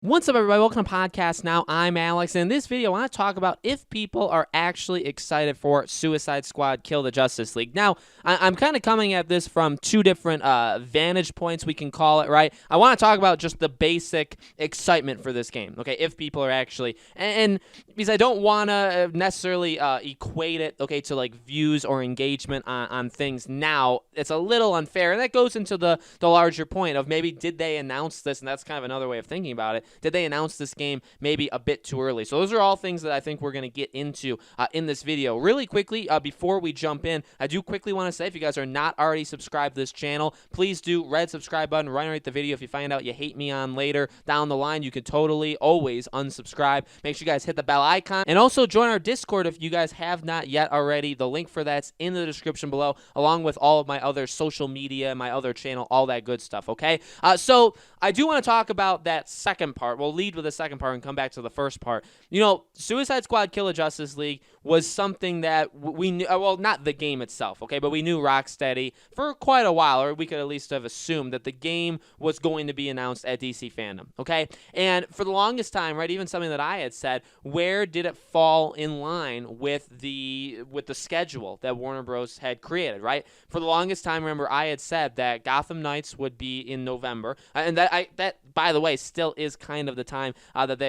What's up, everybody? Welcome to Podcast Now. I'm Alex, and in this video, I want to talk about if people are actually excited for Suicide Squad Kill the Justice League. Now, I'm kind of coming at this from two different vantage points, we can call it, right? I want to talk about just the basic excitement for this game, okay, if people are actually, and because I don't want to necessarily equate it, okay, to like views or engagement on things now. It's a little unfair, and that goes into the larger point of maybe did they announce this, and that's kind of another way of thinking about it. Did they announce this game maybe a bit too early? So those are all things that I think we're going to get into in this video. Really quickly, before we jump in, I do quickly want to say if you guys are not already subscribed to this channel, please do red subscribe button right underneath the video. If you find out you hate me on later down the line, you can totally always unsubscribe. Make sure you guys hit the bell icon and also join our Discord if you guys have not yet already. The link for that's in the description below, along with all of my other social media, my other channel, all that good stuff, okay? So I do want to talk about that second part. We'll lead with the second part and come back to the first part. You know, Suicide Squad Kill the Justice League was something that we knew, well, not the game itself, okay, but we knew Rocksteady for quite a while, or we could at least have assumed that the game was going to be announced at DC Fandom, okay? And for the longest time, right, even something that I had said, where did it fall in line with the schedule that Warner Bros. Had created, right? For the longest time, remember, I had said that Gotham Knights would be in November, and that by the way, still is kind of the time that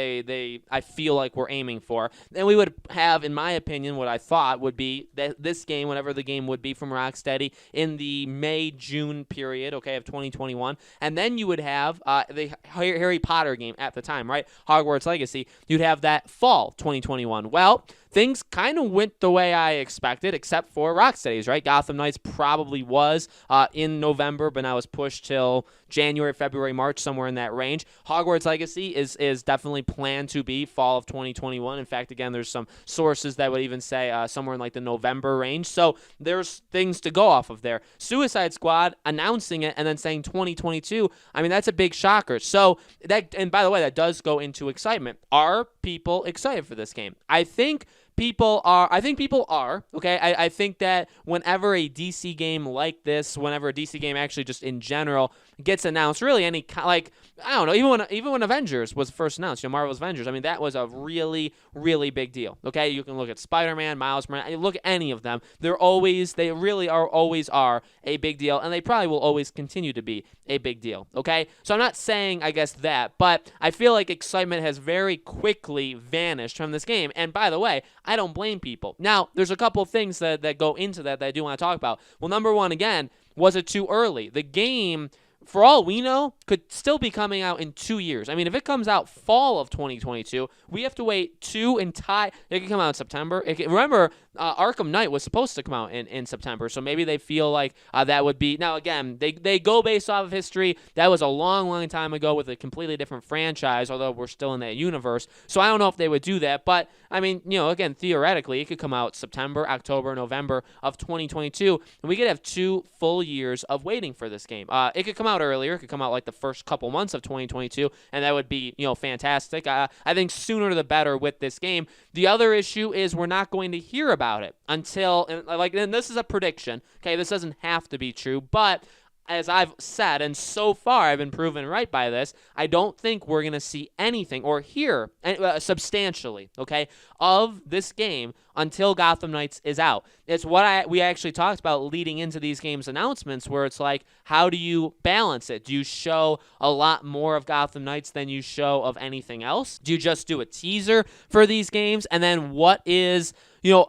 I feel like we're aiming for. And we would have, in my opinion, what I thought would be that this game, whenever the game would be from Rocksteady, in the May-June period, okay, of 2021. And then you would have the Harry Potter game at the time, right? Hogwarts Legacy. You'd have that fall 2021. Well, things kind of went the way I expected, except for Rocksteady's, right? Gotham Knights probably was in November, but now it's pushed till January, February, March, somewhere in that range. Hogwarts Legacy is definitely planned to be fall of 2021. In fact, again, there's some sources that would even say somewhere in like the November range. So there's things to go off of there. Suicide Squad announcing it and then saying 2022, I mean, that's a big shocker. So that, and by the way, that does go into excitement. Are people excited for this game? I think people are, okay? I think that whenever a DC game like this, whenever a DC game actually just in general gets announced, really any, like, I don't know, even when Avengers was first announced, Marvel's Avengers, I mean, that was a really, really big deal, okay? You can look at Spider-Man, Miles Morales, look at any of them. They really are always a big deal, and they probably will always continue to be a big deal, okay? So I'm not saying, I guess, that, but I feel like excitement has very quickly vanished from this game, and by the way, I don't blame people. Now, there's a couple of things that go into that I do want to talk about. Well, number one, again, was it too early? The game, for all we know, could still be coming out in 2 years. I mean, if it comes out fall of 2022, we have to wait it could come out in September. Remember, Arkham Knight was supposed to come out in September, so maybe they feel like that would be, now again, they go based off of history. That was a long, long time ago with a completely different franchise, although we're still in that universe, so I don't know if they would do that, but I mean, again, theoretically, it could come out September, October, November of 2022, and we could have 2 full years of waiting for this game. It could come out earlier. It could come out like the first couple months of 2022, and that would be, fantastic. I think sooner the better with this game. The other issue is we're not going to hear about it until, and this is a prediction, okay? This doesn't have to be true, but as I've said, and so far I've been proven right by this, I don't think we're going to see anything or hear substantially, okay, of this game until Gotham Knights is out. It's what we actually talked about leading into these games announcements, where it's like, how do you balance it? Do you show a lot more of Gotham Knights than you show of anything else? Do you just do a teaser for these games? And then what is,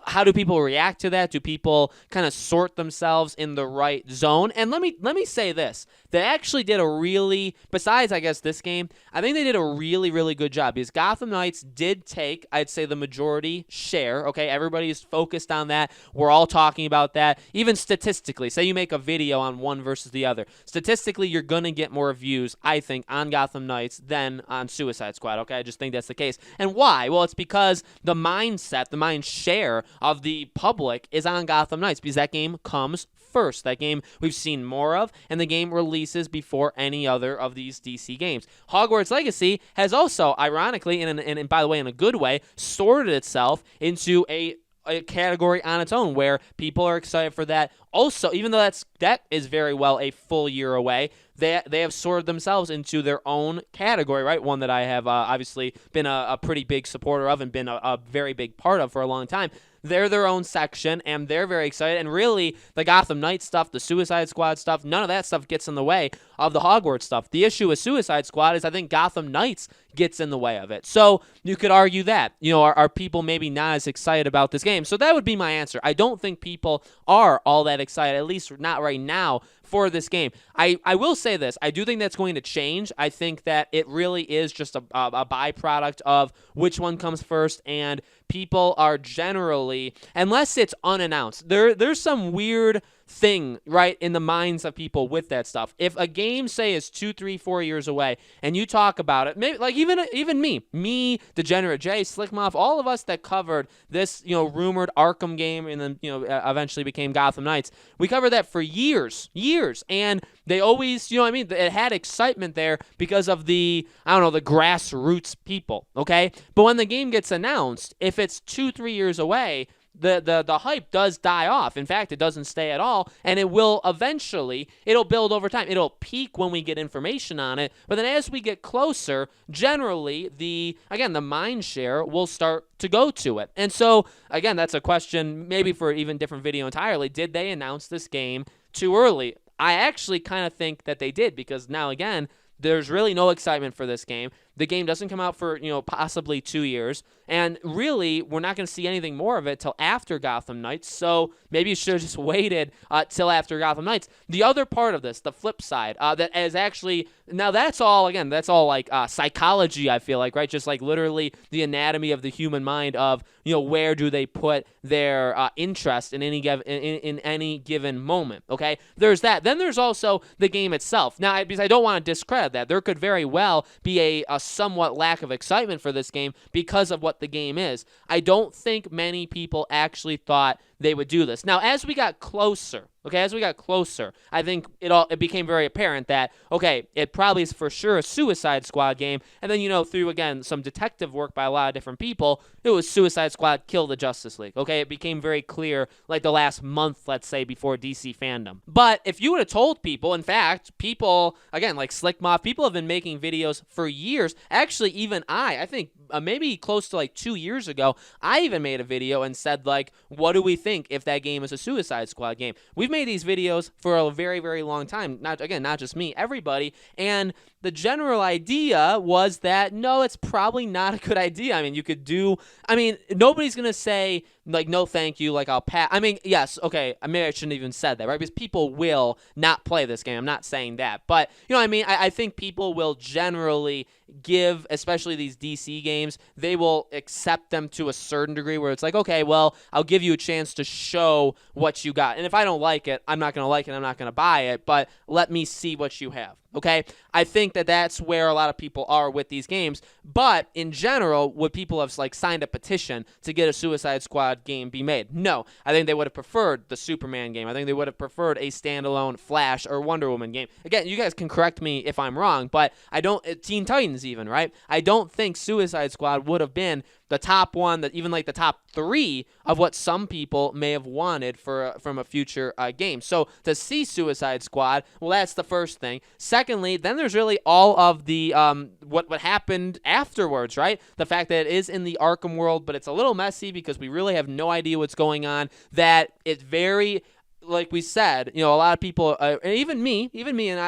how do people react to that? Do people kind of sort themselves in the right zone? And let me say this. They actually did a really, besides, I guess, this game, I think they did a really, really good job, because Gotham Knights did take, I'd say, the majority share, okay? Everybody's focused on that. We're all talking about that. Even statistically, say you make a video on one versus the other. Statistically, you're going to get more views, I think, on Gotham Knights than on Suicide Squad, okay? I just think that's the case. And why? Well, it's because the mind share of the public is on Gotham Knights, because that game comes first. That game we've seen more of, and the game releases before any other of these DC games. Hogwarts Legacy has also, ironically, and by the way, in a good way, sorted itself into a category on its own, where people are excited for that. Also, even though that is very well a full year away, they have sorted themselves into their own category, right? One that I have obviously been a pretty big supporter of and been a very big part of for a long time. They're their own section, and they're very excited. And really, the Gotham Knights stuff, the Suicide Squad stuff, none of that stuff gets in the way of the Hogwarts stuff. The issue with Suicide Squad is I think Gotham Knights gets in the way of it. So you could argue that, are people maybe not as excited about this game? So that would be my answer. I don't think people are all that excited, at least not right now, for this game. I will say this. I do think that's going to change. I think that it really is just a byproduct of which one comes first, and people are generally, unless it's unannounced, there's some weird thing, right, in the minds of people with that stuff. If a game, say, is 2, 3, 4 years away, and you talk about it, maybe like even me, Degenerate Jay, Slickmoff, all of us that covered this, rumored Arkham game, and then eventually became Gotham Knights, we covered that for years, and they always, it had excitement there because of the grassroots people, okay? But when the game gets announced, if it's 2, 3 years away, the hype does die off. In fact, it doesn't stay at all, and it will eventually, it'll build over time. It'll peak when we get information on it, but then as we get closer, generally, the mind share will start to go to it. And so, again, that's a question maybe for even different video entirely. Did they announce this game too early? I actually kind of think that they did, because now, again, there's really no excitement for this game. The game doesn't come out for, possibly 2 years. And really, we're not going to see anything more of it till after Gotham Knights. So maybe you should have just waited till after Gotham Knights. The other part of this, the flip side, that is actually, now that's all like psychology, I feel like, right? Just like literally the anatomy of the human mind of, where do they put their interest in any given moment, okay? There's that. Then there's also the game itself. Now, because I don't want to discredit that. There could very well be a somewhat lack of excitement for this game because of what the game is. I don't think many people actually thought they would do this. Now, as we got closer, I think it became very apparent that, okay, it probably is for sure a Suicide Squad game. And then, through, again, some detective work by a lot of different people, it was Suicide Squad Kill the Justice League. Okay, it became very clear, like the last month, let's say, before DC fandom. But if you would have told people, in fact, people, again, like Slickmoff, people have been making videos for years. Actually, even I think maybe close to like 2 years ago, I even made a video and said, like, what do we think if that game is a Suicide Squad game? We've made these videos for a very, very long time. Not just me, everybody. And the general idea was that, no, it's probably not a good idea. Nobody's going to say, like, no, thank you, like, I'll pass. Yes, okay, maybe I shouldn't have even said that, right? Because people will not play this game. I'm not saying that. But, I think people will generally give, especially these DC games, they will accept them to a certain degree where it's like, okay, well, I'll give you a chance to show what you got. And if I don't like it, I'm not going to like it, I'm not going to buy it, but let me see what you have. Okay, I think that that's where a lot of people are with these games. But in general, would people have like signed a petition to get a Suicide Squad game be made? No, I think they would have preferred the Superman game. I think they would have preferred a standalone Flash or Wonder Woman game. Again, you guys can correct me if I'm wrong, but I don't. Teen Titans even, right? I don't think Suicide Squad would have been the top one, that even like the top 3 of what some people may have wanted from a future game. So to see Suicide Squad, well, that's the first thing. Secondly, then there's really all of the what happened afterwards, right? The fact that it is in the Arkham world, but it's a little messy because we really have no idea what's going on. That it's very, like we said, a lot of people, and even me, and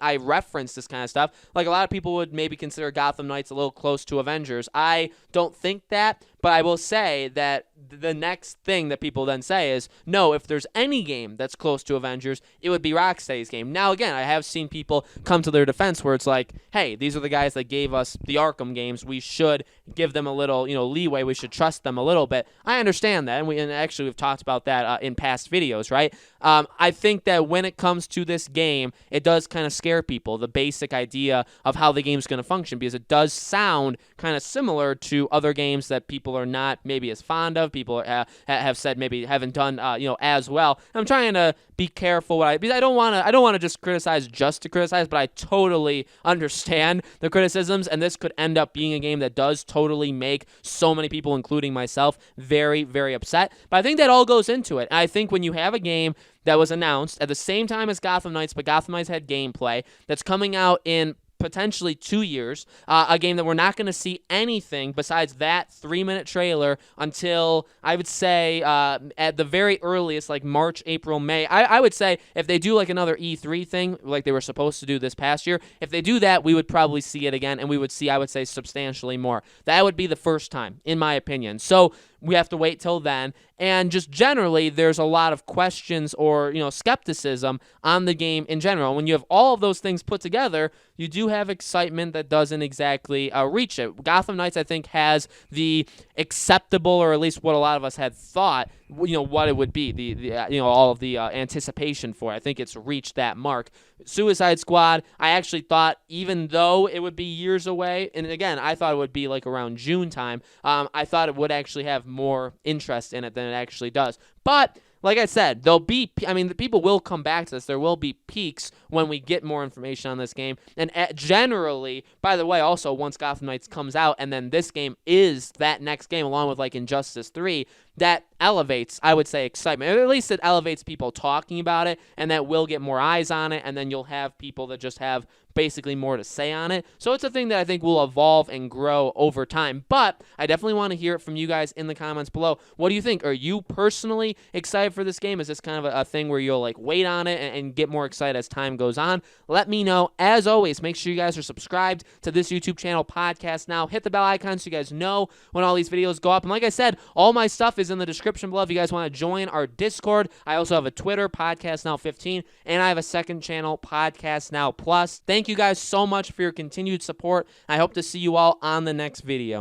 I reference this kind of stuff. Like, a lot of people would maybe consider Gotham Knights a little close to Avengers. I don't think that, but I will say that the next thing that people then say is, no, if there's any game that's close to Avengers, it would be Rocksteady's game. Now, again, I have seen people come to their defense where it's like, hey, these are the guys that gave us the Arkham games. We should give them a little, leeway. We should trust them a little bit. I understand that, and actually we've talked about that in past videos, right? I think that when it comes to this game, it does kind of scare people, the basic idea of how the game's going to function, because it does sound kind of similar to other games that people are not maybe as fond of. People have said maybe haven't done as well. I'm trying to be careful because I don't want to just criticize just to criticize, but I totally understand the criticisms, and this could end up being a game that does totally make so many people, including myself, very, very upset. But I think that all goes into it. And I think when you have a game that was announced at the same time as Gotham Knights, but Gotham Knights had gameplay that's coming out in potentially 2 years, a game that we're not going to see anything besides that 3-minute trailer until, I would say, at the very earliest, like March, April, May. I would say if they do like another E3 thing, like they were supposed to do this past year, if they do that, we would probably see it again, and we would see, I would say, substantially more. That would be the first time, in my opinion. So we have to wait till then. And just generally, there's a lot of questions or, skepticism on the game in general. When you have all of those things put together, you do have excitement that doesn't exactly reach it. Gotham Knights, I think, has the acceptable, or at least what a lot of us had thought, what it would be, all of the anticipation for it. I think it's reached that mark. Suicide Squad, I actually thought, even though it would be years away, and again, I thought it would be like around June time, I thought it would actually have more interest in it than it actually does. But like I said, the people will come back to this. There will be peaks when we get more information on this game. And generally, by the way, also, once Gotham Knights comes out, and then this game is that next game, along with, like, Injustice 3, that elevates, I would say, excitement. Or at least it elevates people talking about it, and that will get more eyes on it, and then you'll have people that just have basically more to say on it. So it's a thing that I think will evolve and grow over time. But I definitely want to hear it from you guys in the comments below. What do you think? Are you personally excited for this game? Is this kind of a thing where you'll like wait on it and get more excited as time goes on? Let me know. As always, make sure you guys are subscribed to this YouTube channel, Podcast Now. Hit the bell icon so you guys know when all these videos go up. And like I said, all my stuff is in the description below if you guys want to join our Discord. I also have a Twitter, Podcast Now 15, and I have a second channel, Podcast Now Plus. Thank you guys so much for your continued support. I hope to see you all on the next video.